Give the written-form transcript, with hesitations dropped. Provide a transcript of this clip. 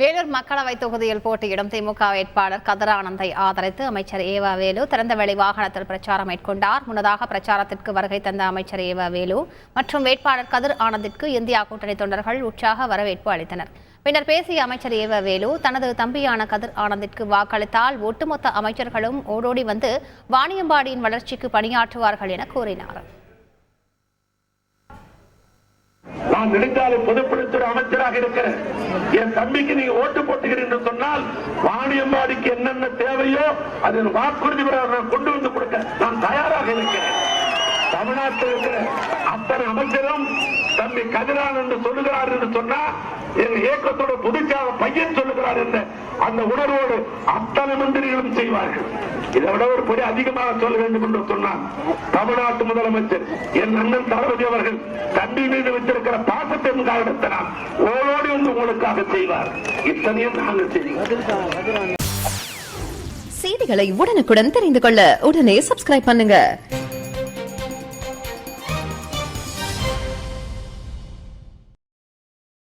வேலூர் மக்களவை தொகுதியில் போட்டியிடும் திமுக வேட்பாளர் கதிரானந்தை ஆதரித்து அமைச்சர் ஏவா வேலு திறந்தவெளி வாகனத்தில் பிரச்சாரம் மேற்கொண்டார். முன்னதாக பிரச்சாரத்திற்கு வருகை தந்த அமைச்சர் ஏவா வேலு மற்றும் வேட்பாளர் கதிர் ஆனந்திற்கு இந்தியா கூட்டணி தொண்டர்கள் உற்சாக வரவேற்பு அளித்தனர். பின்னர் பேசிய அமைச்சர் ஏவா வேலு தனது தம்பியான கதிர் ஆனந்திற்கு வாக்களித்தால் ஒட்டுமொத்த அமைச்சர்களும் ஓடோடி வந்து வாணியம்பாடியின் வளர்ச்சிக்கு பணியாற்றுவார்கள் என கூறினார். நான் நெடுஞ்சாலை பொதுப்பணித்துறை அமைச்சராக இருக்கிறேன். என் தம்பிக்கு நீங்க ஓட்டு போட்டுகிறீர்கள் என்று சொன்னால் வாணியம்பாடிக்கு என்னென்ன தேவையோ அதன் வாக்குறுதி நான் கொண்டு வந்து கொடுக்க நான் தயாராக இருக்கிறேன். தமிழ்நாட்டில் இருக்கிற அத்தனை அமைச்சரும் தம்பி கதிரான் என்று சொல்லுகிறார் என்று சொன்னா எங்க இயக்கத்தோட பொதுச்சாக பையன் சொல்லுகிறார் என்ற அந்த உணர்வோடு அத்தனை மந்திரிகளும் செய்வார்கள். இதை விட ஒரு பெரிய அதிகமாக சொல்ல வேண்டும் என்று சொன்னார் தமிழ்நாட்டு முதலமைச்சர் என் அண்ணன் தளபதி அவர்கள் தம்பி மீது வைத்திருக்கிற பாசத்தின் காரணத்தினால் ஓடோடி வந்து உங்களுக்காக செய்வார். இத்தனையும் நாங்கள் செய்வோம். செய்திகளை உடனுக்குடன் தெரிந்து கொள்ள உடனே சப்ஸ்கிரைப் பண்ணுங்க.